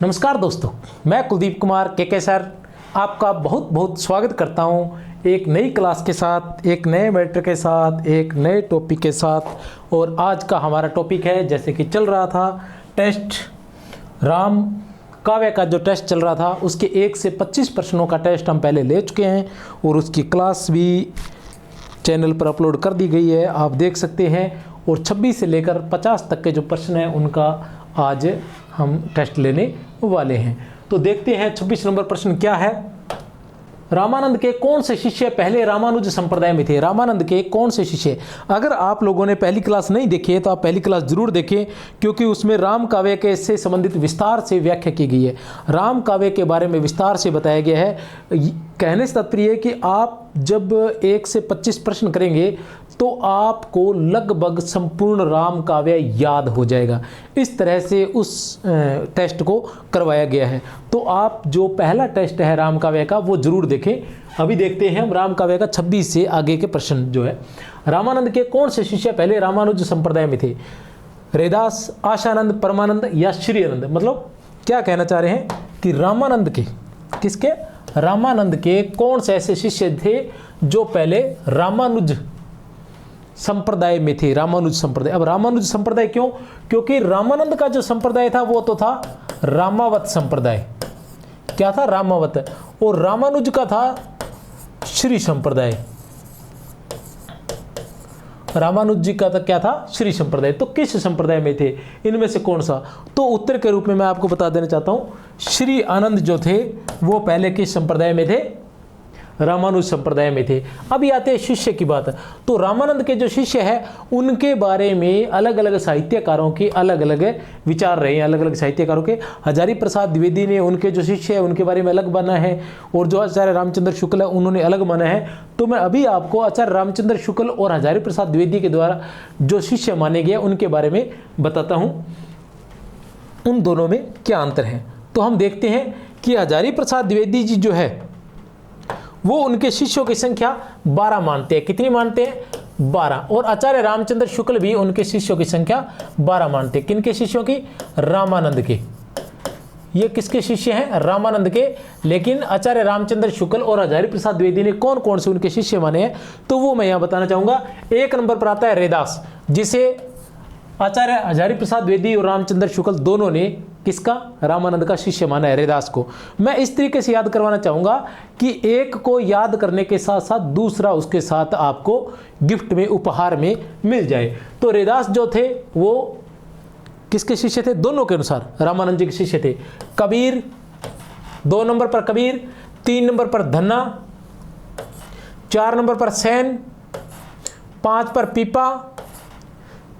नमस्कार दोस्तों, मैं कुलदीप कुमार के सर आपका बहुत बहुत स्वागत करता हूं एक नई क्लास के साथ, एक नए मैटर के साथ, एक नए टॉपिक के साथ। और आज का हमारा टॉपिक है, जैसे कि चल रहा था टेस्ट, राम काव्य का जो टेस्ट चल रहा था उसके 1 से 25 प्रश्नों का टेस्ट हम पहले ले चुके हैं और उसकी क्लास भी चैनल पर अपलोड कर दी गई है, आप देख सकते हैं। और 26 से लेकर 50 तक के जो प्रश्न हैं उनका आज हम टेस्ट लेने वाले हैं। तो देखते हैं 26 नंबर प्रश्न क्या है। रामानंद के कौन से शिष्य पहले रामानुज संप्रदाय में थे? रामानंद के कौन से शिष्य? अगर आप लोगों ने पहली क्लास नहीं देखी है तो आप पहली क्लास जरूर देखें, क्योंकि उसमें राम काव्य के से संबंधित विस्तार से व्याख्या की गई है। राम काव्य के बारे में विस्तार से बताया गया है। कहने से तात्पर्य है कि आप जब 1 से 25 प्रश्न करेंगे तो आपको लगभग संपूर्ण राम काव्य याद हो जाएगा। इस तरह से उस टेस्ट को करवाया गया है। तो आप जो पहला टेस्ट है राम काव्य का वो जरूर देखें। अभी देखते हैं हम राम काव्य का 26 से आगे के प्रश्न जो है। रामानंद के कौन से शिष्य पहले रामानुज संप्रदाय में थे? रैदास, आशानंद, परमानंद या श्री आनंद? मतलब क्या कहना चाह रहे हैं कि रामानंद के, किसके? रामानंद के कौन से ऐसे शिष्य थे जो पहले रामानुज संप्रदाय में थे? रामानुज संप्रदाय। अब रामानुज संप्रदाय क्यों? क्योंकि रामानंद का जो संप्रदाय था वो तो था रामावत संप्रदाय। क्या था? रामावत। और रामानुज का था श्री संप्रदाय। रामानुज जी का था क्या था? श्री संप्रदाय। तो किस संप्रदाय में थे? इनमें से कौन सा? तो उत्तर के रूप में मैं आपको बता देना चाहता हूं, श्री आनंद जो थे वो पहले किस संप्रदाय में थे? रामानुज संप्रदाय में थे। अभी आते हैं शिष्य की बात। तो रामानंद के जो शिष्य है उनके बारे में अलग अलग साहित्यकारों के अलग अलग विचार रहे हैं। अलग अलग साहित्यकारों के हजारी प्रसाद द्विवेदी ने उनके जो शिष्य है उनके बारे में अलग माना है, और जो आचार्य रामचंद्र शुक्ल है उन्होंने अलग माना है। तो मैं अभी आपको आचार्य रामचंद्र शुक्ल और हजारी प्रसाद द्विवेदी के द्वारा जो शिष्य माने गए उनके बारे में बताता हूँ, उन दोनों में क्या अंतर है। तो हम देखते हैं कि हजारी प्रसाद द्विवेदी जी जो है वो उनके शिष्यों की संख्या 12 मानते हैं। कितनी मानते हैं? 12। और आचार्य रामचंद्र शुक्ल भी उनके शिष्यों की संख्या 12 मानते हैं। किनके शिष्यों की? रामानंद के। ये किसके शिष्य हैं? रामानंद के। लेकिन आचार्य रामचंद्र शुक्ल और हजारी प्रसाद द्विवेदी ने कौन कौन से उनके शिष्य माने हैं तो वो मैं यहां बताना चाहूंगा। 1 नंबर पर आता है रैदास, जिसे आचार्य हजारी प्रसाद द्विवेदी और रामचंद्र शुक्ल दोनों ने किसका? रामानंद का शिष्य माना है, रैदास को। मैं इस तरीके से याद करवाना चाहूंगा कि एक को याद करने के साथ साथ दूसरा उसके साथ आपको गिफ्ट में, उपहार में मिल जाए। तो रैदास जो थे वो किसके शिष्य थे? दोनों के अनुसार रामानंद जी के शिष्य थे। कबीर, 2 नंबर पर कबीर, 3 नंबर पर धन्ना, 4 नंबर पर सेन, 5 पर पीपा,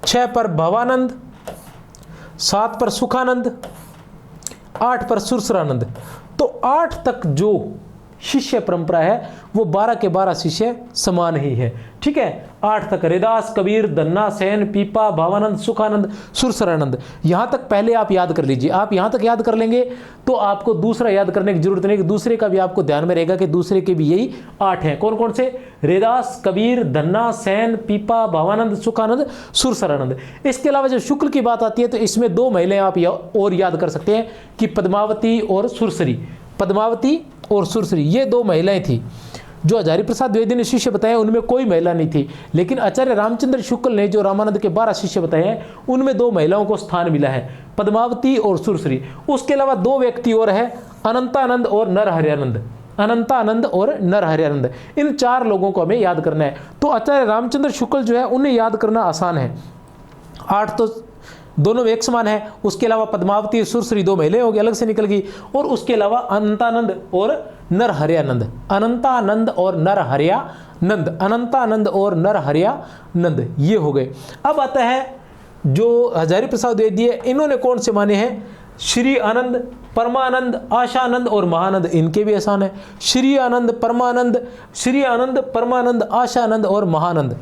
6 पर भवानंद, 7 पर सुखानंद, 8 पर सुरसरानंद। तो 8 तक जो शिष्य परंपरा है वो 12 के 12 शिष्य समान ही है। ठीक है, 8 तक रैदास, कबीर, धन्ना, सेन, पीपा, भवानंद, सुखानंद, सुरसरानंद। यहां तक पहले आप याद कर लीजिए। आप यहां तक याद कर लेंगे तो आपको दूसरा याद करने की जरूरत नहीं, कि दूसरे का भी आपको ध्यान में रहेगा कि दूसरे के भी यही 8 हैं। कौन कौन से? रैदास, कबीर, धन्ना, सेन, पीपा, भवानंद, सुखानंद, सुरसरानंद। इसके अलावा जब शुक्ल की बात आती है तो इसमें 2 महिलाएं आप और याद कर सकते हैं कि पद्मावती और सुरसरी। पद्मावती और सुरसरी ये 2 महिलाएं थी। जो हजारी प्रसाद द्विवेदी ने शिष्य बताए उनमें कोई महिला नहीं थी, लेकिन आचार्य रामचंद्र शुक्ल ने जो रामानंद के 12 शिष्य बताए हैं उनमें 2 महिलाओं को स्थान मिला है, पद्मावती और सुरसरी। उसके अलावा 2 व्यक्ति और है, अनंतानंद और नरहरियानंद। अनंतानंद और नरहरियानंद, इन 4 लोगों को हमें याद करना है। तो आचार्य रामचंद्र शुक्ल जो है उन्हें याद करना आसान है। 8 तो दोनों एक समान है। उसके अलावा पद्मावती और सुरसरी 2 महिलाएं होगी, अलग से निकल गई। और उसके अलावा अनंतानंद और नरहरियानंद, अनंतानंद और नरहरियानंद, अनंतानंद और नरहरियानंद, ये हो गए। अब आता है जो हजारी प्रसाद द्विवेदी है, इन्होंने कौन से माने हैं? श्री आनंद, परमानंद, आशानंद और महानंद। इनके भी आसान है, श्री आनंद, परमानंद, श्री आनंद, परमानंद, आशानंद और महानंद।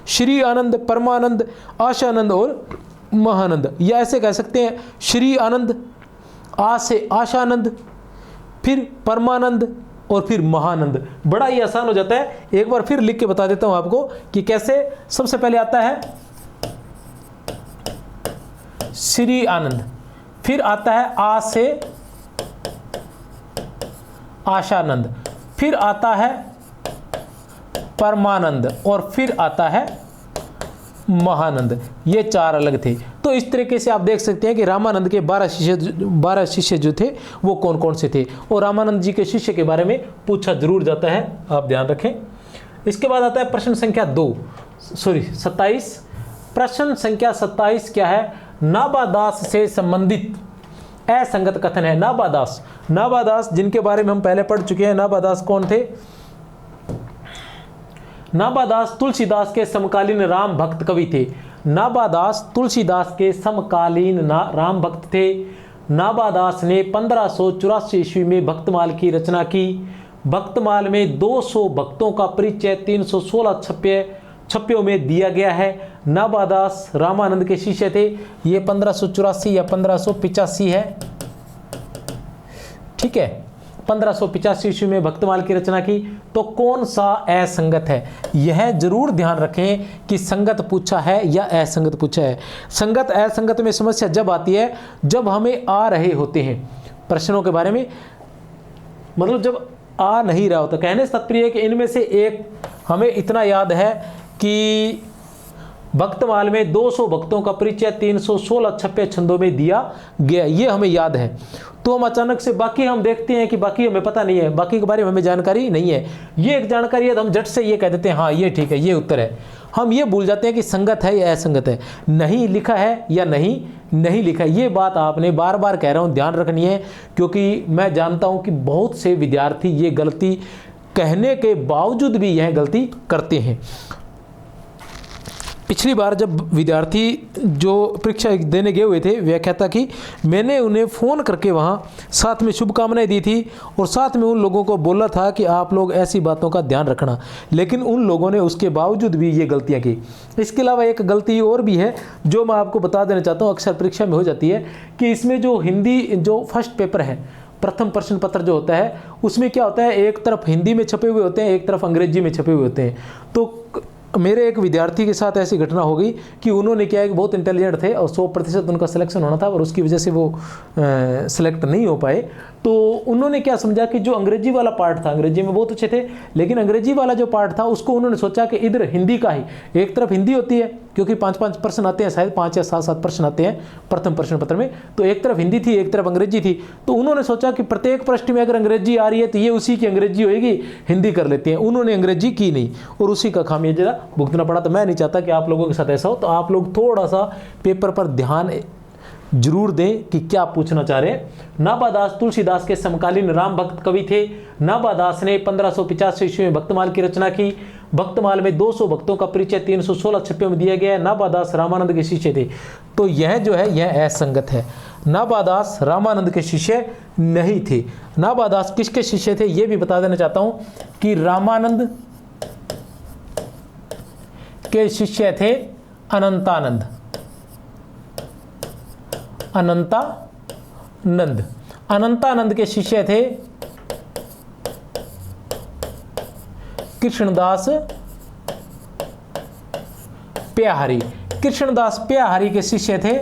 श्री आनंद, परमानंद, आशानंद और महानंद, या ऐसे कह सकते हैं श्री आनंद, आ से आशानंद, फिर परमानंद और फिर महानंद। बड़ा ही आसान हो जाता है। एक बार फिर लिख के बता देता हूं आपको कि कैसे। सबसे पहले आता है श्री आनंद, फिर आता है आ से आशानंद, फिर आता है परमानंद और फिर आता है महानंद। ये 4 अलग थे। तो इस तरीके से आप देख सकते हैं कि रामानंद के 12 शिष्य जो थे वो कौन कौन से थे, और रामानंद जी के शिष्य के बारे में पूछा जरूर जाता है, आप ध्यान रखें। इसके बाद आता है प्रश्न संख्या 27। प्रश्न संख्या 27 क्या है? नाबादास से संबंधित असंगत कथन है। नाबादास जिनके बारे में हम पहले पढ़ चुके हैं। नाबादास कौन थे? नाबादास तुलसीदास के समकालीन राम भक्त कवि थे। नाबादास तुलसीदास के समकालीन राम भक्त थे। नाबादास ने 1584 ईस्वी में भक्तमाल की रचना की। भक्तमाल में 200 भक्तों का परिचय 316 छप्पियों में दिया गया है। नाबादास रामानंद के शिष्य थे। ये 1584 या 1585 है, ठीक है। 1585 ईस्वी में भक्तमाल की रचना की। तो कौन सा असंगत है? यह जरूर ध्यान रखें कि संगत पूछा है या असंगत पूछा है। संगत असंगत में समस्या जब आती है जब हमें आ रहे होते हैं प्रश्नों के बारे में, मतलब जब आ नहीं रहा होता। कहने से तात्पर्य है कि इनमें से एक हमें इतना याद है कि भक्तमाल में 200 भक्तों का परिचय 316 छप्पे छंदों में दिया गया, ये हमें याद है। तो हम अचानक से बाकी हम देखते हैं कि बाकी हमें पता नहीं है, बाकी के बारे में हमें जानकारी नहीं है। ये एक जानकारी है तो हम झट से ये कह देते हैं हाँ ये ठीक है, ये उत्तर है। हम ये भूल जाते हैं कि संगत है या असंगत है, नहीं लिखा है या नहीं लिखा है। ये बात आपने बार बार कह रहा हूँ ध्यान रखनी है, क्योंकि मैं जानता हूँ कि बहुत से विद्यार्थी ये गलती कहने के बावजूद भी यह गलती करते हैं। पिछली बार जब विद्यार्थी जो परीक्षा देने गए हुए थे व्याख्याता की, मैंने उन्हें फ़ोन करके वहाँ साथ में शुभकामनाएं दी थी और साथ में उन लोगों को बोला था कि आप लोग ऐसी बातों का ध्यान रखना, लेकिन उन लोगों ने उसके बावजूद भी ये गलतियाँ की। इसके अलावा एक गलती और भी है जो मैं आपको बता देना चाहता हूँ, अक्सर परीक्षा में हो जाती है कि इसमें जो हिंदी जो फर्स्ट पेपर है, प्रथम प्रश्न पत्र जो होता है, उसमें क्या होता है एक तरफ हिंदी में छपे हुए होते हैं, एक तरफ अंग्रेजी में छपे हुए होते हैं। तो मेरे एक विद्यार्थी के साथ ऐसी घटना हो गई कि उन्होंने क्या है कि बहुत इंटेलिजेंट थे और 100% उनका सिलेक्शन होना था और उसकी वजह से वो सिलेक्ट नहीं हो पाए। तो उन्होंने क्या समझा कि जो अंग्रेजी वाला पार्ट था, अंग्रेजी में बहुत अच्छे थे, लेकिन अंग्रेजी वाला जो पार्ट था उसको उन्होंने सोचा कि इधर हिंदी का ही, एक तरफ हिंदी होती है क्योंकि 5-5 प्रश्न आते हैं, शायद 5 या 7-7 प्रश्न आते हैं प्रथम प्रश्न पत्र में, तो एक तरफ हिंदी थी एक तरफ अंग्रेजी थी। तो उन्होंने सोचा कि प्रत्येक प्रश्न में अगर अंग्रेजी आ रही है तो ये उसी की अंग्रेजी होगी, हिंदी कर लेते हैं। उन्होंने अंग्रेजी की नहीं और उसी का खामियाजा भुगतना पड़ा। तो मैं नहीं चाहता कि आप लोगों के साथ ऐसा हो, तो आप लोग थोड़ा सा पेपर पर ध्यान जरूर दें कि क्या पूछना चाह रहे हैं। नाबादास तुलसीदास के समकालीन राम भक्त कवि थे। नाबादास ने 1585 ईस्वी में भक्तमाल की रचना की। भक्तमाल में 200 भक्तों का परिचय 316 छप्पियों में दिया गया है। नाबादास रामानंद के शिष्य थे। तो यह जो है यह असंगत है। नाबादास रामानंद के शिष्य नहीं थे। नाबादास किसके शिष्य थे यह भी बता देना चाहता हूं कि रामानंद के शिष्य थे अनंतानंद। अनंतानंद के शिष्य थे कृष्णदास प्याहारी। कृष्णदास प्याहारी के शिष्य थे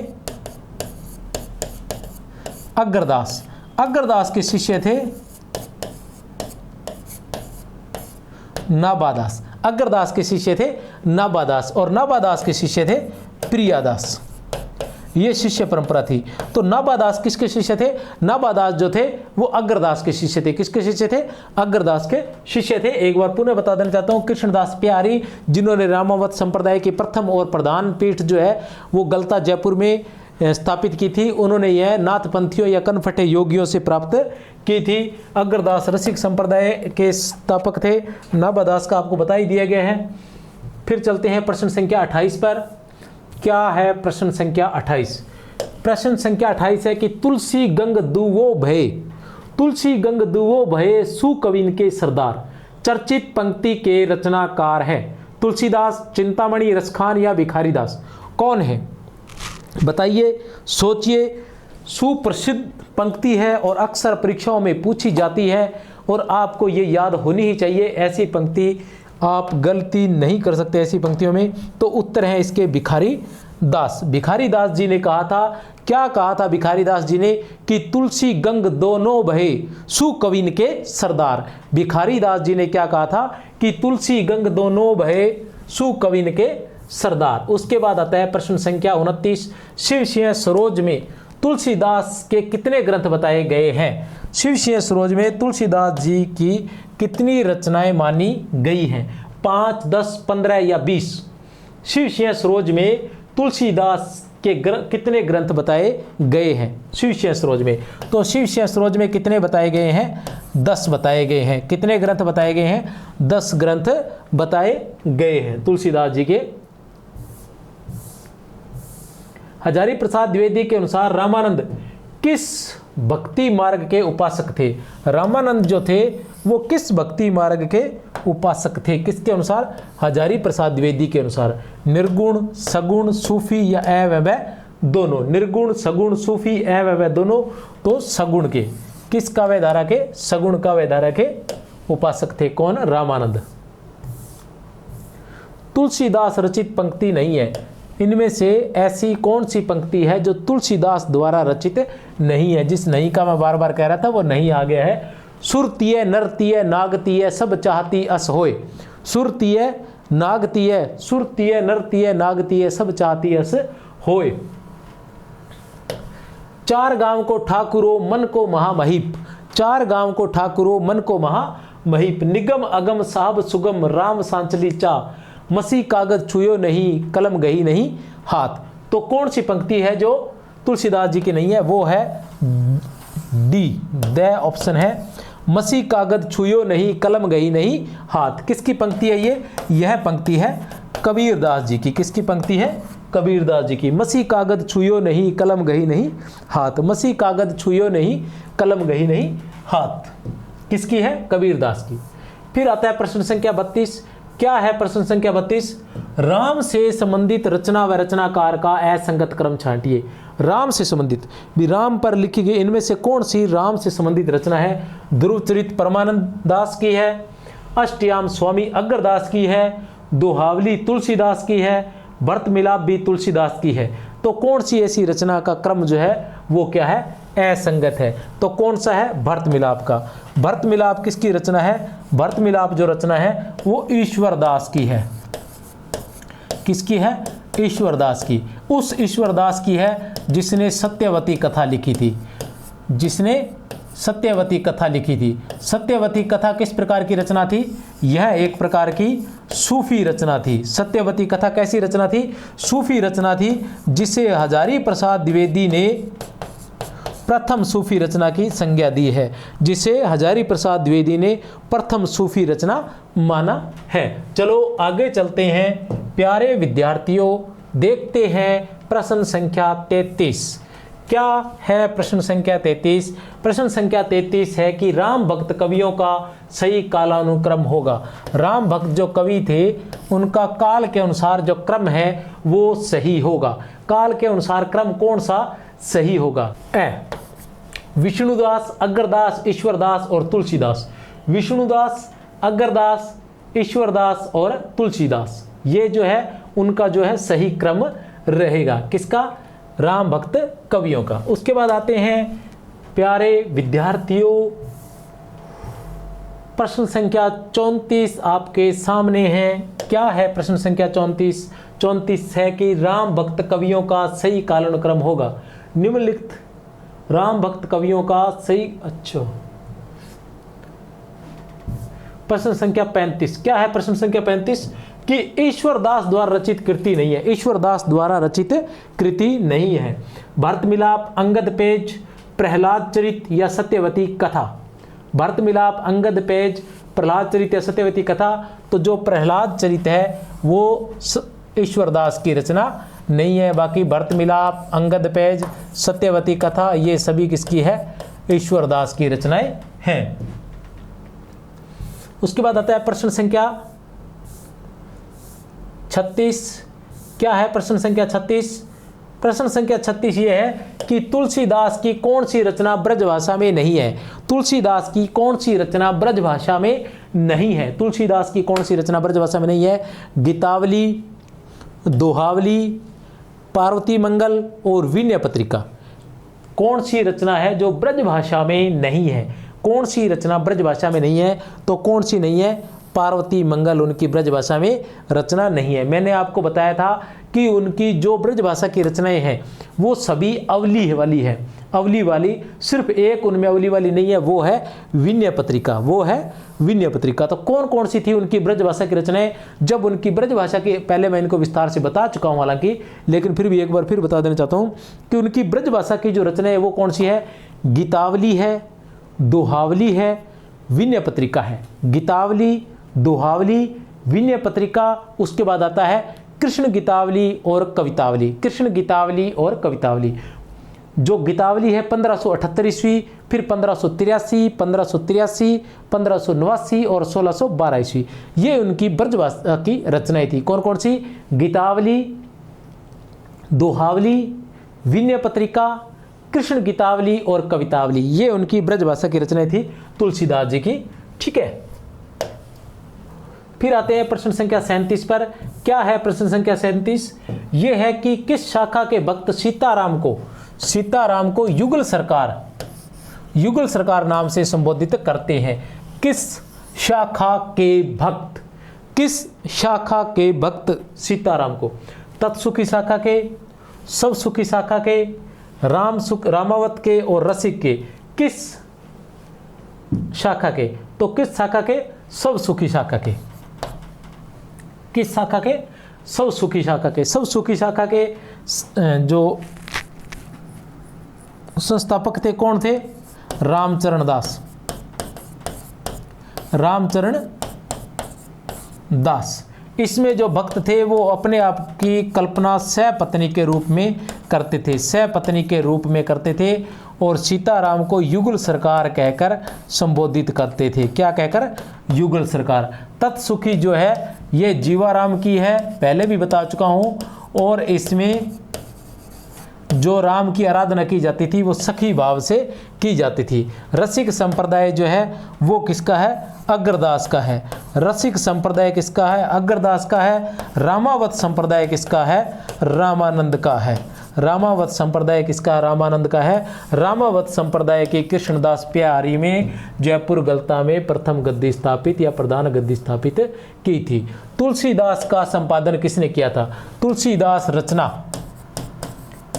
अग्रदास। अग्रदास के शिष्य थे नाबादास। अग्रदास के शिष्य थे नाबादास और नाबादास के शिष्य थे प्रियादास। ये शिष्य परंपरा थी। तो नाबादास किसके शिष्य थे? नाबादास जो थे वो अग्रदास के शिष्य थे। किसके शिष्य थे? अग्रदास के शिष्य थे। एक बार पुनः बता देना चाहता हूँ, कृष्णदास प्यारी जिन्होंने रामावत संप्रदाय की प्रथम और प्रधान पीठ जो है वो गलता जयपुर में स्थापित की थी, उन्होंने यह नाथपंथियों या कनफटे योगियों से प्राप्त की थी। अग्रदास रसिक संप्रदाय के स्थापक थे। नाबादास का आपको बता ही दिया गया है। फिर चलते हैं प्रश्न संख्या 28 पर। क्या है प्रश्न संख्या 28? प्रश्न संख्या 28 है कि तुलसी गंग दुवो भये, तुलसी गंग दुवो भये सुकविन के सरदार चर्चित पंक्ति के रचनाकार है। तुलसीदास, चिंतामणि, रसखान या भिखारीदास? कौन है बताइए, सोचिए। सुप्रसिद्ध पंक्ति है और अक्सर परीक्षाओं में पूछी जाती है और आपको ये याद होनी ही चाहिए। ऐसी पंक्ति आप गलती नहीं कर सकते ऐसी पंक्तियों में। तो उत्तर है इसके भिखारी दास। भिखारी दास जी ने कहा था, क्या कहा था भिखारी दास जी ने, कि तुलसी गंग दोनों बहे सुकविन के सरदार। भिखारी दास जी ने क्या कहा था कि तुलसी गंग दोनों बहे सुकविन के सरदार। उसके बाद आता है प्रश्न संख्या 29, शिव सिंह सरोज में तुलसीदास के कितने ग्रंथ बताए गए हैं। शिव सिंह सरोज में तुलसीदास जी की कितनी रचनाएं मानी गई हैं, 5, 10, 15 या 20। शिव सिंह सरोज में तुलसीदास के कितने ग्रंथ बताए गए हैं शिव सिंह सरोज में। तो शिव सिंह सरोज में कितने बताए गए हैं, 10 बताए गए हैं। कितने ग्रंथ बताए गए हैं, 10 ग्रंथ बताए गए हैं तुलसीदास जी के। हजारी प्रसाद द्विवेदी के अनुसार रामानंद किस भक्ति मार्ग के उपासक थे। रामानंद जो थे वो किस भक्ति मार्ग के उपासक थे, किसके अनुसार, हजारी प्रसाद द्विवेदी के अनुसार। निर्गुण, सगुण, सूफी या अवैभव दोनों। निर्गुण, सगुण, सूफी, अवैभव दोनों। तो सगुण के, किस काव्य धारा के, सगुण काव्य धारा के उपासक थे। कौन, रामानंद। तुलसीदास रचित पंक्ति नहीं है, इनमें से ऐसी कौन सी पंक्ति है जो तुलसीदास द्वारा रचित नहीं है। जिस नहीं का मैं बार बार कह रहा था वो नहीं आ गया है। सुरतीय नरतीय नागतीय सब चाहती अस होय। सुरतीय नागतीय, सुरतीय नरतीय नागतीय सब चाहती अस होय। चार गांव को ठाकुरो मन को महामहीप। चार गांव को ठाकुरो मन को महामहीप। निगम अगम साहब सुगम राम सांचली चा। मसी कागज छुयो नहीं कलम गही नहीं हाथ। तो कौन सी पंक्ति है जो तुलसीदास जी की नहीं है, वो है डी, द ऑप्शन है। मसी कागज छुयो नहीं कलम गही नहीं हाथ। किसकी पंक्ति है ये, यह पंक्ति है कबीरदास जी की। किसकी पंक्ति है, कबीरदास जी की। मसी कागज छुयो नहीं कलम गही नहीं हाथ। मसी कागज छुयो नहीं कलम गही नहीं हाथ किसकी है, कबीरदास की। फिर आता है प्रश्न संख्या 32। क्या है प्रश्न संख्या 32, राम से संबंधित रचना व रचनाकार का असंगत क्रम छांटिए। राम से संबंधित भी, राम पर लिखी गई इनमें से कौन सी राम से संबंधित रचना है। ध्रुव चरित परमानंद दास की है, अष्टयाम स्वामी अग्रदास की है, दोहावली तुलसीदास की है, भरत मिलाप भी तुलसीदास की है। तो कौन सी ऐसी रचना का क्रम जो है वो क्या है, असंगत है। तो कौन सा है, भरत मिलाप का। भरत मिलाप किसकी रचना है, भरत मिलाप जो रचना है वो ईश्वरदास की है। किसकी है, ईश्वरदास की। उस ईश्वरदास की है जिसने सत्यवती कथा लिखी थी, जिसने सत्यवती कथा लिखी थी। सत्यवती कथा किस प्रकार की रचना थी, यह एक प्रकार की सूफी रचना थी। सत्यवती कथा कैसी रचना थी, सूफी रचना थी, जिसे हजारी प्रसाद द्विवेदी ने प्रथम सूफी रचना की संज्ञा दी है। जिसे हजारी प्रसाद द्विवेदी ने प्रथम सूफी रचना माना है। चलो आगे चलते हैं प्यारे विद्यार्थियों, देखते हैं प्रश्न संख्या 33। क्या है प्रश्न संख्या 33? प्रश्न संख्या 33 है कि राम भक्त कवियों का सही कालानुक्रम होगा। राम भक्त जो कवि थे उनका काल के अनुसार जो क्रम है वो सही होगा। काल के अनुसार क्रम कौन सा सही होगा? विष्णुदास, अग्रदास, ईश्वरदास और तुलसीदास। विष्णुदास, अग्रदास, ईश्वरदास और तुलसीदास, ये जो है उनका जो है सही क्रम रहेगा। किसका? राम भक्त कवियों का। उसके बाद आते हैं प्यारे विद्यार्थियों, प्रश्न संख्या 34 आपके सामने है। क्या है प्रश्न संख्या 34? 34 है कि राम भक्त कवियों का सही कालानुक्रम होगा। निम्नलिखित राम भक्त कवियों का सही, अच्छा प्रश्न संख्या 35। क्या है प्रश्न संख्या 35? कि ईश्वरदास द्वारा रचित कृति नहीं है। ईश्वरदास द्वारा रचित कृति नहीं है। भरत मिलाप, अंगद पेज, प्रहलाद चरित या सत्यवती कथा। भरत मिलाप, अंगद पेज, प्रहलाद चरित या सत्यवती कथा। तो जो प्रहलाद चरित है वो ईश्वरदास की रचना नहीं है। बाकी भरत मिलाप, अंगद पेज, सत्यवती कथा ये सभी किसकी है? ईश्वरदास की रचनाएं हैं। उसके बाद आता है प्रश्न संख्या 36। क्या है प्रश्न संख्या 36? प्रश्न संख्या 36 ये है कि तुलसीदास की कौन सी रचना ब्रजभाषा में नहीं है। तुलसीदास की कौन सी रचना ब्रजभाषा में नहीं है? तुलसीदास की कौन सी रचना ब्रजभाषा में नहीं है? गीतावली, दोहावली, पार्वती मंगल और विनय पत्रिका। कौन सी रचना है जो ब्रज भाषा में नहीं है? कौन सी रचना ब्रज भाषा में नहीं है? तो कौन सी नहीं है? पार्वती मंगल उनकी ब्रज भाषा में रचना नहीं है। मैंने आपको बताया था कि उनकी जो ब्रज भाषा की रचनाएं हैं वो सभी अवली वाली है, अवली वाली। सिर्फ एक उनमें अवली वाली नहीं है, वो है विनय पत्रिका, वो है विनय पत्रिका। तो कौन कौन सी थी उनकी ब्रज भाषा की रचनाएं? जब उनकी ब्रज भाषा की, पहले मैं इनको विस्तार से बता चुका हूं हालांकि, लेकिन फिर भी एक बार फिर बता देना चाहता हूं कि उनकी ब्रज भाषा की जो रचना है वो कौन सी है? गीतावली है, दोहावली है, विनय पत्रिका है। गीतावली, दोहावली, विनय पत्रिका, उसके बाद आता है कृष्ण गीतावली और कवितावली। कृष्ण गीतावली और कवितावली। जो गीतावली है 1578 ईस्वी, फिर 1583, 1583, 1589 और 1612 ईस्वी, ये उनकी ब्रज भाषा की रचनाएं थी। कौन कौन सी? गीतावली, दोहावली, विनय पत्रिका, कृष्ण गीतावली और कवितावली, ये उनकी ब्रज भाषा की रचनाएं थी तुलसीदास जी की। ठीक है, फिर आते हैं प्रश्न संख्या 37 पर। क्या है प्रश्न संख्या 37? ये है कि किस शाखा के भक्त सीताराम को युगल सरकार नाम से संबोधित करते हैं? किस शाखा के भक्त सीताराम को? तत्सुखी शाखा के, सब सुखी शाखा के, रामावत के और रसिक के? किस शाखा के? तो किस शाखा के? सब सुखी शाखा के। किस शाखा के? सब सुखी शाखा के। सब सुखी शाखा के जो संस्थापक थे कौन थे? रामचरण दास। इसमें जो भक्त थे वो अपने आप की कल्पना सहपत्नी के रूप में करते थे, सहपत्नी के रूप में करते थे, और सीताराम को युगल सरकार कहकर संबोधित करते थे। क्या कहकर? युगल सरकार। तत्सुखी जो है ये जीवाराम की है, पहले भी बता चुका हूँ, और इसमें जो राम की आराधना की जाती थी वो सखी भाव से की जाती थी। रसिक संप्रदाय जो है वो किसका है? अग्रदास का है। रसिक संप्रदाय किसका है? अग्रदास का है। रामावत संप्रदाय किसका है? रामानंद का है। रामावत संप्रदाय किसका? रामानंद का है। रामावत संप्रदाय के कृष्णदास प्यारी में जयपुर गलता में प्रथम गद्दी स्थापित या प्रधान गद्दी स्थापित की थी। तुलसीदास का संपादन किसने किया था? तुलसीदास रचना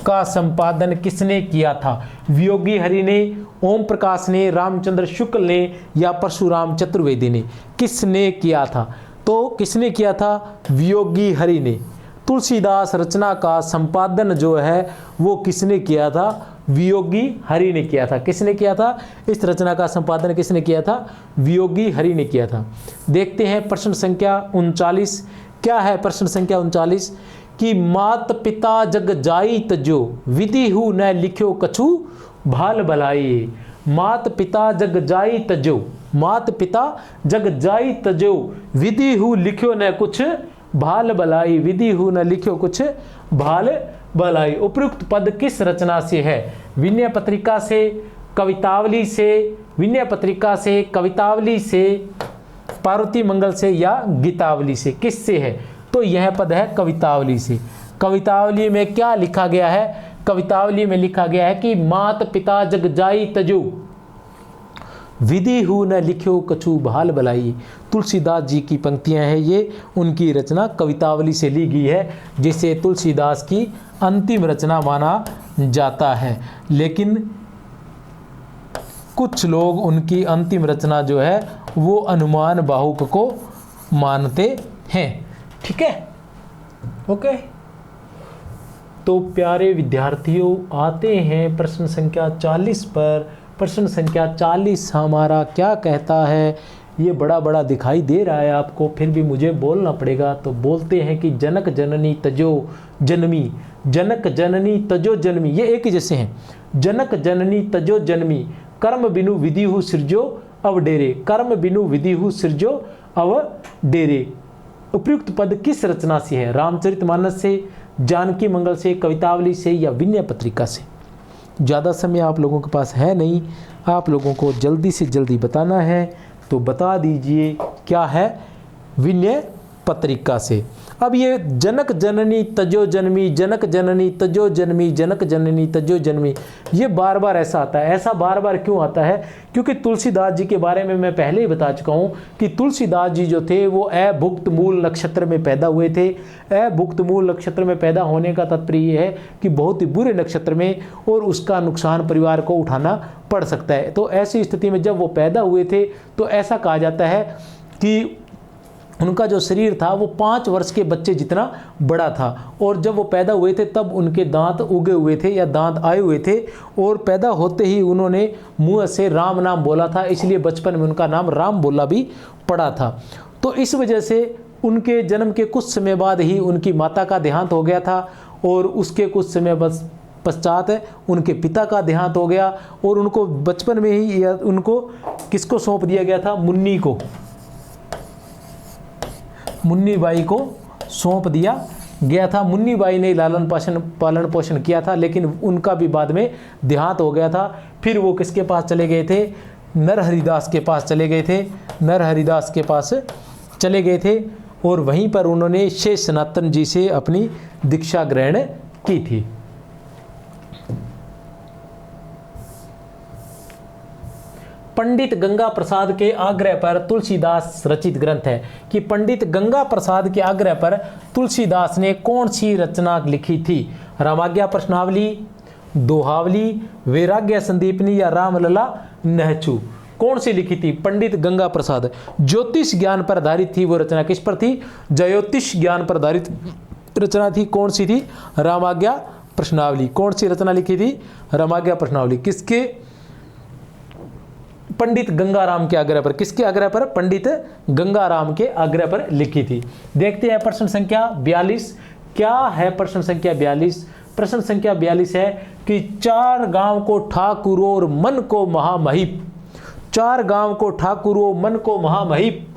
का संपादन किसने किया था? वियोगी हरि ने, ओम प्रकाश ने, रामचंद्र शुक्ल ने या परशुराम चतुर्वेदी ने? किसने किया था? तो किसने किया था? वियोगी हरि ने। तुलसीदास रचना का संपादन जो है वो किसने किया था? वियोगी हरि ने किया था। किसने किया था? इस रचना का संपादन किसने किया था? वियोगी हरि ने किया था। देखते हैं प्रश्न संख्या 39। क्या है प्रश्न संख्या 39? कि मात पिता जग जाई तजो, विधि हु न लिख्यो कछु भाल भलाई। मात पिता जग जाई तजो, मात पिता जग जाई तजो, विधि हु लिख्यो न कुछ भाल भलाई। विधि हु न लिख्यो कुछ भाल भलाई। उपयुक्त पद किस रचना से है? विनय पत्रिका से, कवितावली से, विनय पत्रिका से, कवितावली से, पार्वती मंगल से या गीतावली से? किससे है? तो यह पद है कवितावली से। कवितावली में क्या लिखा गया है? कवितावली में लिखा गया है कि मात पिता जग जाई तजो, विधि हु न लिख्यो कछु भाल भलाई। तुलसीदास जी की पंक्तियां हैं ये, उनकी रचना कवितावली से ली गई है, जिसे तुलसीदास की अंतिम रचना माना जाता है। लेकिन कुछ लोग उनकी अंतिम रचना जो है वो अनुमान बाहुक को मानते हैं। ठीक है, ओके। तो प्यारे विद्यार्थियों, आते हैं प्रश्न संख्या 40 पर। प्रश्न संख्या 40 हमारा क्या कहता है? ये बड़ा बड़ा दिखाई दे रहा है आपको, फिर भी मुझे बोलना पड़ेगा। तो बोलते हैं कि जनक जननी तजो जन्मी, जनक जननी तजो जन्मी, ये एक ही जैसे हैं। जनक जननी तजो जन्मी, कर्म बिनु विधि हु सृजो अवडेरे, कर्म बिनु विधि हु सृजो अवडेरे। उपयुक्त पद किस रचना से है? रामचरितमानस से, जानकी मंगल से, कवितावली से या विनय पत्रिका से? ज़्यादा समय आप लोगों के पास है नहीं, आप लोगों को जल्दी से जल्दी बताना है, तो बता दीजिए क्या है? विनय पत्रिका से। अब ये जनक जननी तजो जन्मी, जनक जननी तजो जन्मी, जनक जननी तजो जन्मी, ये बार बार ऐसा आता है। ऐसा बार बार क्यों आता है? क्योंकि तुलसीदास जी के बारे में मैं पहले ही बता चुका हूँ कि तुलसीदास जी जो थे वो अभुक्त मूल नक्षत्र में पैदा हुए थे। अभुक्त मूल नक्षत्र में पैदा होने का तात्पर्य ये है कि बहुत ही बुरे नक्षत्र में, और उसका नुकसान परिवार को उठाना पड़ सकता है। तो ऐसी स्थिति में जब वो पैदा हुए थे तो ऐसा कहा जाता है कि उनका जो शरीर था वो 5 वर्ष के बच्चे जितना बड़ा था, और जब वो पैदा हुए थे तब उनके दांत उगे हुए थे या दांत आए हुए थे, और पैदा होते ही उन्होंने मुंह से राम नाम बोला था, इसलिए बचपन में उनका नाम राम बोला भी पड़ा था। तो इस वजह से उनके जन्म के कुछ समय बाद ही उनकी माता का देहांत हो गया था, और उसके कुछ समय पश्चात उनके पिता का देहांत हो गया, और उनको बचपन में ही उनको किसको सौंप दिया गया था? मुन्नी को, मुन्नी बाई को सौंप दिया गया था। मुन्नी बाई ने पालन पोषण किया था, लेकिन उनका भी बाद में देहांत हो गया था। फिर वो किसके पास चले गए थे? नरहरिदास के पास चले गए थे। नरहरिदास के पास चले गए थे, और वहीं पर उन्होंने शेष सनातन जी से अपनी दीक्षा ग्रहण की थी। पंडित गंगा प्रसाद के आग्रह पर तुलसीदास रचित ग्रंथ है कि पंडित गंगा प्रसाद के आग्रह पर तुलसीदास ने कौन सी रचना लिखी थी? रामाज्ञा प्रश्नावली, दोहावली, वैराग्य संदीपनी या रामलला नहचू? कौन सी लिखी थी? पंडित गंगा प्रसाद। ज्योतिष ज्ञान पर आधारित थी वो रचना। किस पर थी? ज्योतिष ज्ञान पर आधारित रचना थी। कौन सी थी? रामाज्ञा प्रश्नावली। कौन सी रचना लिखी थी? रामाज्ञा प्रश्नावली। किसके? पंडित गंगाराम के आग्रह पर। किसके आग्रह पर? पंडित गंगाराम के आग्रह पर लिखी थी। देखते हैं प्रश्न संख्या 42 क्या है। प्रश्न संख्या 42, प्रश्न संख्या 42 है कि 4 गांव को ठाकुरो और मन को महामहिप, 4 गांव को ठाकुरो मन को महामहिप,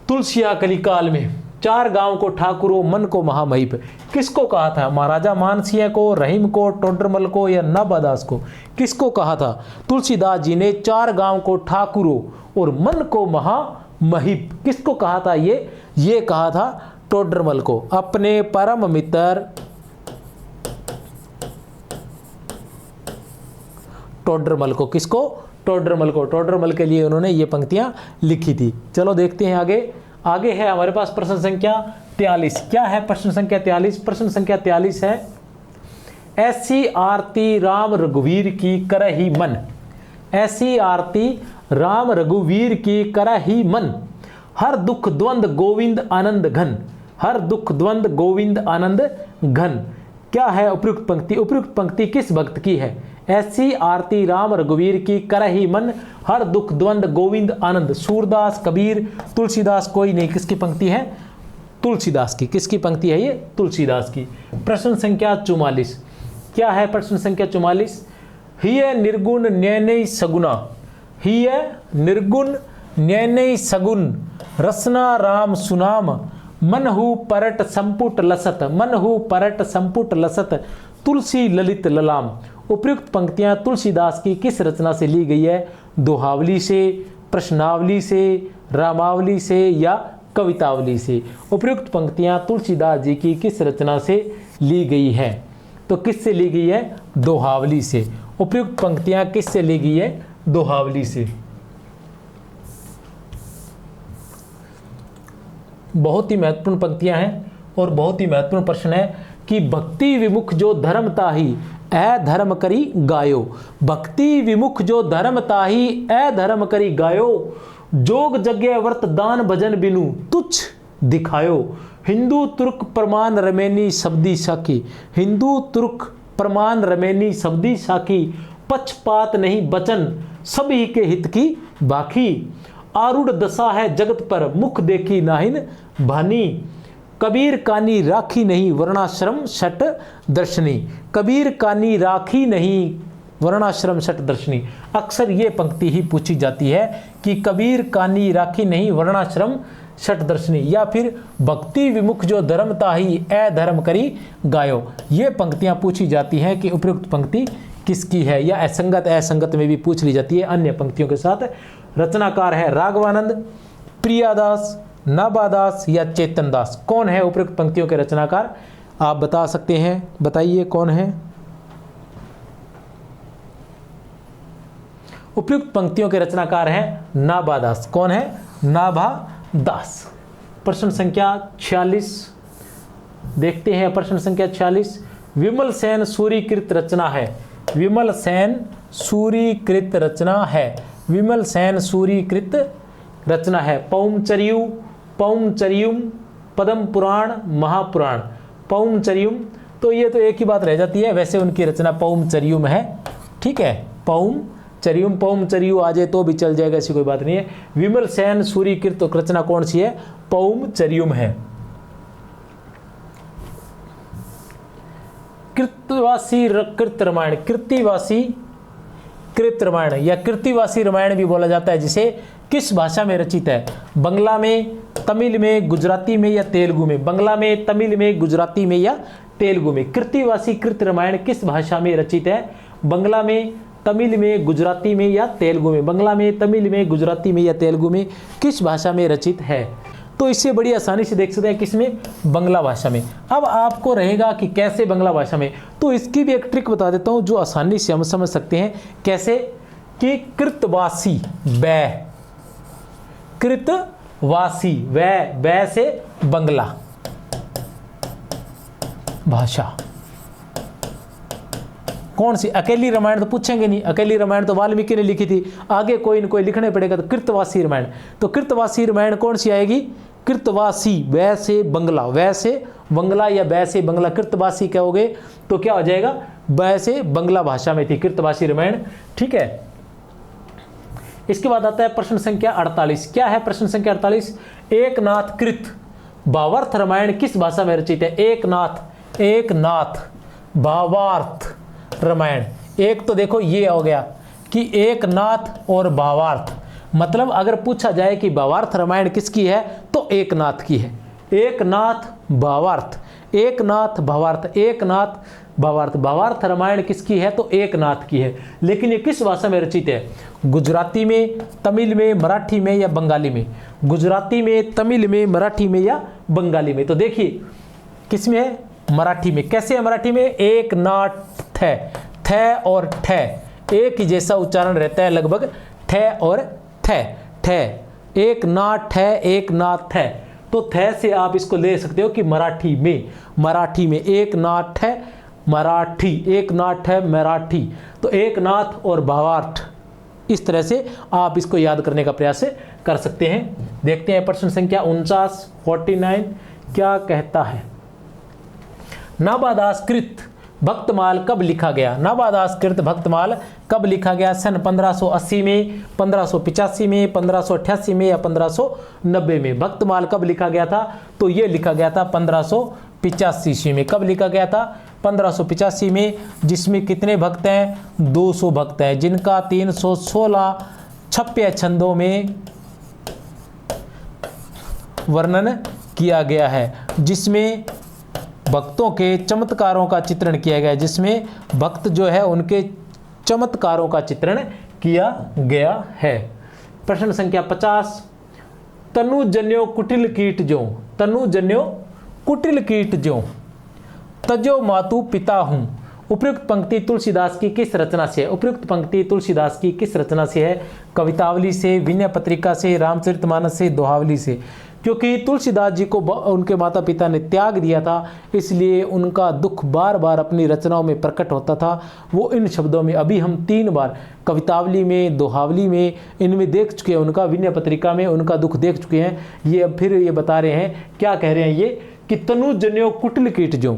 तुलसिया कलिकाल में 4 गांव को ठाकुरो मन को महामहिप किसको कहा था? महाराजा मानसिंह को, रहीम को, टोडरमल को या नाभादास को? किसको कहा था? तुलसीदास जी ने 4 गांव को ठाकुरो और मन को महामहिप किसको कहा था? ये कहा था टोडरमल को। अपने परम मित्र टोडरमल को। किसको? टोडरमल को। टोडरमल के लिए उन्होंने ये पंक्तियां लिखी थी। चलो देखते हैं आगे। आगे है हमारे पास प्रश्न संख्या 43। क्या है प्रश्न संख्या 43? प्रश्न संख्या 43 है ऐसी आरती राम रघुवीर की करहि मन, ऐसी आरती राम रघुवीर की करहि मन, हर दुख द्वंद गोविंद आनंद घन, हर दुख द्वंद गोविंद आनंद घन। क्या है उपयुक्त पंक्ति? उपयुक्त पंक्ति किस भक्त की है? ऐसी आरती राम रघुवीर की करहि मन, हर दुख द्वंद गोविंद आनंद। सूरदास, कबीर, तुलसीदास, कोई नहीं। किसकी पंक्ति है? तुलसीदास की। किसकी पंक्ति है ये? तुलसीदास की। प्रश्न संख्या 44। क्या है प्रश्न संख्या 44? हिय निर्गुण न्ययनय सगुना, हिय निर्गुण न्ययनय सगुन, रसना राम सुनाम, मनहु परट संपुट लसत, मनहु परट संपुट लसत, तुलसी ललित ललाम। उपयुक्त पंक्तियां तुलसीदास की किस रचना से ली गई है? दोहावली से, प्रश्नावली से, रामावली से या कवितावली से? उपयुक्त पंक्तियां तुलसीदास जी की किस रचना से ली गई है? तो किससे ली गई है? दोहावली से। उपयुक्त पंक्तियां किससे ली गई है? दोहावली से। बहुत ही महत्वपूर्ण पंक्तियां हैं और बहुत ही महत्वपूर्ण प्रश्न है कि भक्ति विमुख जो धर्म ताही अधर्म करी गायो, भक्ति विमुख जो धर्म ताही अधर्म करी गायो, जोग जग्य व्रत दान भजन बिनु तुच्छ दिखायो, हिंदू तुर्क प्रमाण रमेनी शब्दी साखी, हिंदू तुर्क प्रमाण रमेनी शब्दी साखी, पक्षपात नहीं बचन सभी के हित की बाखी, आरूढ़ दशा है जगत पर मुख देखी नाहिन भानी, कबीर कानी राखी नहीं वर्णाश्रम शट दर्शनी, कबीर कानी राखी नहीं वर्णाश्रम शट दर्शनी। अक्सर ये पंक्ति ही पूछी जाती है कि कबीर कानी राखी नहीं वर्णाश्रम शट दर्शनी, या फिर भक्ति विमुख जो धर्म ताही अधर्म करी गायो। ये पंक्तियां पूछी जाती हैं कि उपयुक्त पंक्ति किसकी है, या असंगत असंगत में भी पूछ ली जाती है अन्य पंक्तियों के साथ। रचनाकार है राघवानंद, प्रियादास, नाबादास या चेतन दास? कौन है उपयुक्त पंक्तियों के रचनाकार? आप बता सकते हैं, बताइए कौन है उपयुक्त पंक्तियों के रचनाकार? हैं नाबादास। कौन है? नाभादास। प्रश्न संख्या 46 देखते हैं। प्रश्न संख्या 46, विमल सेन सूरीकृत रचना है। विमल सेन सूरीकृत रचना है। विमल सेन सूरीकृत रचना है। पौमचर्यु, पौमचर्युम, पद्म पुराण, महापुराण। पौमचर्युम, तो ये तो एक ही बात रह जाती है, वैसे उनकी रचना पौमचर्युम है। ठीक है, पौमचर्युम, पौमचर्यु आ जाए तो भी चल जाएगा, ऐसी कोई बात नहीं है। विमल सेन सूरीकृत रचना कौन सी है? पौमचर्युम है। कृतवासी कृत रामायण, कृतिवासी कृत रामायण या कृतिवासी रामायण भी बोला जाता है, जिसे किस भाषा में रचित है? बांग्ला में, तमिल में, गुजराती में या तेलुगु में? बांग्ला में, तमिल में, गुजराती में या तेलुगु में? कृतिवासी कृत रामायण किस भाषा में रचित है? बांग्ला में, तमिल में, गुजराती में या तेलुगु में? बांग्ला में, तमिल में, गुजराती में या तेलुगु में किस भाषा में रचित है? तो इससे बड़ी आसानी से देख सकते हैं किसमें? बांग्ला भाषा में। अब आपको रहेगा कि कैसे बांग्ला भाषा में, तो इसकी भी एक ट्रिक बता देता हूं जो आसानी से हम समझ सकते हैं। कैसे? कि कृतवासी बै, कृतवासी बै से बांग्ला भाषा। कौन सी? अकेली रामायण तो पूछेंगे नहीं, अकेली रामायण तो वाल्मीकि ने लिखी थी, आगे कोई न कोई लिखने पड़ेगा, तो कृतवासी रामायण। तो कृतवासी रामायण कौन सी आएगी? कृतवासी वै से बांग्ला, वै से बांग्ला या बै से बांग्ला। कृतवासी कहोगे तो क्या हो जाएगा? वै से बांग्ला भाषा में थी कृतवासी रामायण। ठीक है, इसके बाद आता है प्रश्न संख्या 48। क्या है प्रश्न संख्या 48? एकनाथ कृत भावार्थ रामायण किस भाषा में रचित है? एकनाथ, एकनाथ भावार्थ रामायण। एक तो देखो ये हो गया कि एकनाथ और भावार्थ, मतलब अगर पूछा जाए कि भावार्थ रामायण किसकी है तो एकनाथ की है। एकनाथ भावार्थ, एकनाथ भावार्थ, एकनाथ भावार्थ। भावार्थ रामायण किसकी है तो एकनाथ की है। लेकिन ये किस भाषा में रचित है? गुजराती में, तमिल में, मराठी में या बंगाली में? गुजराती में, तमिल में, मराठी में या बंगाली में? तो देखिए किसमें है? मराठी में। कैसे है मराठी में? एक नाथ थ, थ और ठ एक ही जैसा उच्चारण रहता है लगभग, ठ और थ, ठ। एक नाथ ठ, एक नाथ थ। तो थ से आप इसको ले सकते हो कि मराठी में, मराठी में एक नाथ ठ मराठी, एक नाथ है मराठी। तो एक नाथ और भावार्थ, इस तरह से आप इसको याद करने का प्रयास कर सकते हैं। देखते हैं प्रश्न संख्या 49 क्या कहता है। नाबादास कृत भक्तमाल कब लिखा गया? नाबादास कृत भक्तमाल कब लिखा गया? सन 1580 में, 1585 में, 1588 में या 1590 में? भक्तमाल कब लिखा गया था? तो ये लिखा गया था 1585 में। कब लिखा गया था? 1585 में, जिसमें कितने भक्त हैं? 200 भक्त हैं, जिनका 316 छप्य छंदों में वर्णन किया गया है, जिसमें भक्तों के चमत्कारों का चित्रण किया गया है, जिसमें भक्त जो है उनके चमत्कारों का चित्रण किया गया है। प्रश्न संख्या 50। तनुजन्यो कुटिल कीट जो, तनुजन्यो कुटिल कीट जो, तजो मातु पिता हूं। उपयुक्त पंक्ति तुलसीदास की किस रचना से है? उपयुक्त पंक्ति तुलसीदास की किस रचना से है? कवितावली से, विनय पत्रिका से, रामचरितमानस से, दोहावली से। क्योंकि तुलसीदास जी को उनके माता पिता ने त्याग दिया था, इसलिए उनका दुख बार बार अपनी रचनाओं में प्रकट होता था। वो इन शब्दों में अभी हम 3 बार कवितावली में, दोहावली में, इनमें देख चुके हैं, उनका विनय पत्रिका में उनका दुख देख चुके हैं। ये अब फिर ये बता रहे हैं, क्या कह रहे हैं ये कि तनुजन्यो कुटिल कीट जो,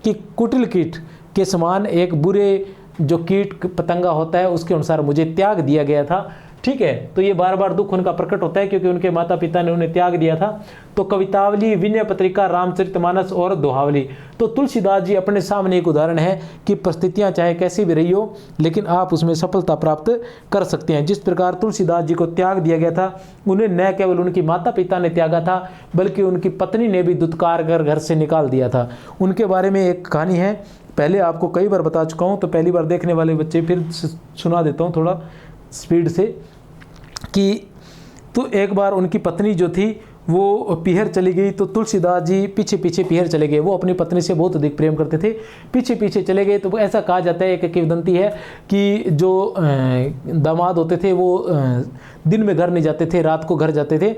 कि कुटिल कीट के समान एक बुरे जो कीट पतंगा होता है उसके अनुसार मुझे त्याग दिया गया था। ठीक है, तो ये बार बार दुख उनका प्रकट होता है क्योंकि उनके माता पिता ने उन्हें त्याग दिया था। तो कवितावली, विनय पत्रिका, रामचरितमानस और दोहावली। तो तुलसीदास जी अपने सामने एक उदाहरण है कि परिस्थितियां चाहे कैसी भी रही हो, लेकिन आप उसमें सफलता प्राप्त कर सकते हैं। जिस प्रकार तुलसीदास जी को त्याग दिया गया था, उन्हें न केवल उनकी माता पिता ने त्यागा था, बल्कि उनकी पत्नी ने भी दुत्कार कर घर से निकाल दिया था। उनके बारे में एक कहानी है, पहले आपको कई बार बता चुका हूँ, तो पहली बार देखने वाले बच्चे फिर सुना देता हूँ थोड़ा स्पीड से। कि तो एक बार उनकी पत्नी जो थी वो पीहर चली गई तो तुलसीदास जी पीछे पीछे पीहर चले गए। वो अपनी पत्नी से बहुत अधिक प्रेम करते थे, पीछे पीछे चले गए। तो ऐसा कहा जाता है, एक किंवदंती है कि जो दामाद होते थे वो दिन में घर नहीं जाते थे, रात को घर जाते थे।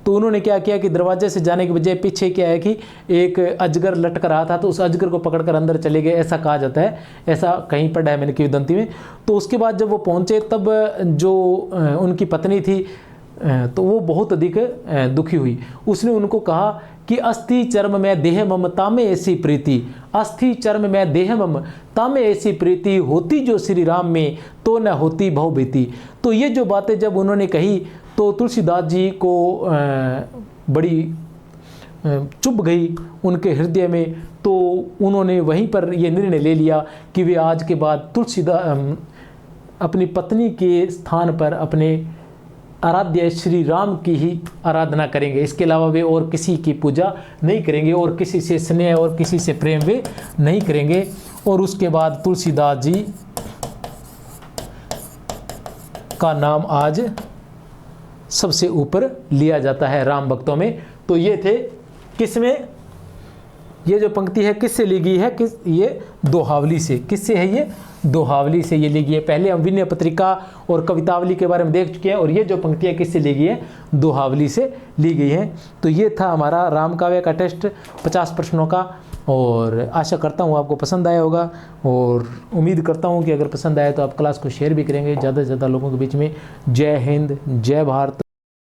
तो उन्होंने क्या किया कि दरवाजे से जाने के बजाय पीछे क्या है कि एक अजगर लटक रहा था, तो उस अजगर को पकड़कर अंदर चले गए, ऐसा कहा जाता है, ऐसा कहीं पढ़ा है मैंने किंवदंती में। तो उसके बाद जब वो पहुँचे तब जो उनकी पत्नी थी तो वो बहुत अधिक दुखी हुई। उसने उनको कहा कि अस्थि चर्म में देह मम तामे ऐसी प्रीति, अस्थि चर्म में देह मम तामे ऐसी प्रीति, होती जो श्री राम में तो न होती भवभीति। तो ये जो बातें जब उन्होंने कही तो तुलसीदास जी को बड़ी चुभ गई उनके हृदय में। तो उन्होंने वहीं पर ये निर्णय ले लिया कि वे आज के बाद तुलसीदास अपनी पत्नी के स्थान पर अपने आराध्य श्री राम की ही आराधना करेंगे, इसके अलावा वे और किसी की पूजा नहीं करेंगे और किसी से स्नेह और किसी से प्रेम वे नहीं करेंगे। और उसके बाद तुलसीदास जी का नाम आज सबसे ऊपर लिया जाता है राम भक्तों में। तो ये थे किसमें, ये जो पंक्ति है किससे ली गई है, किस, ये दोहावली से। किससे है ये, दोहावली से ये ली गई है। पहले हम विनय पत्रिका और कवितावली के बारे में देख चुके हैं, और ये जो पंक्तियाँ किससे ली गई है, दोहावली से ली गई हैं। तो ये था हमारा राम काव्य का टेस्ट 50 प्रश्नों का, और आशा करता हूँ आपको पसंद आया होगा, और उम्मीद करता हूँ कि अगर पसंद आया तो आप क्लास को शेयर भी करेंगे ज़्यादा से ज़्यादा लोगों के बीच में। जय हिंद, जय भारत।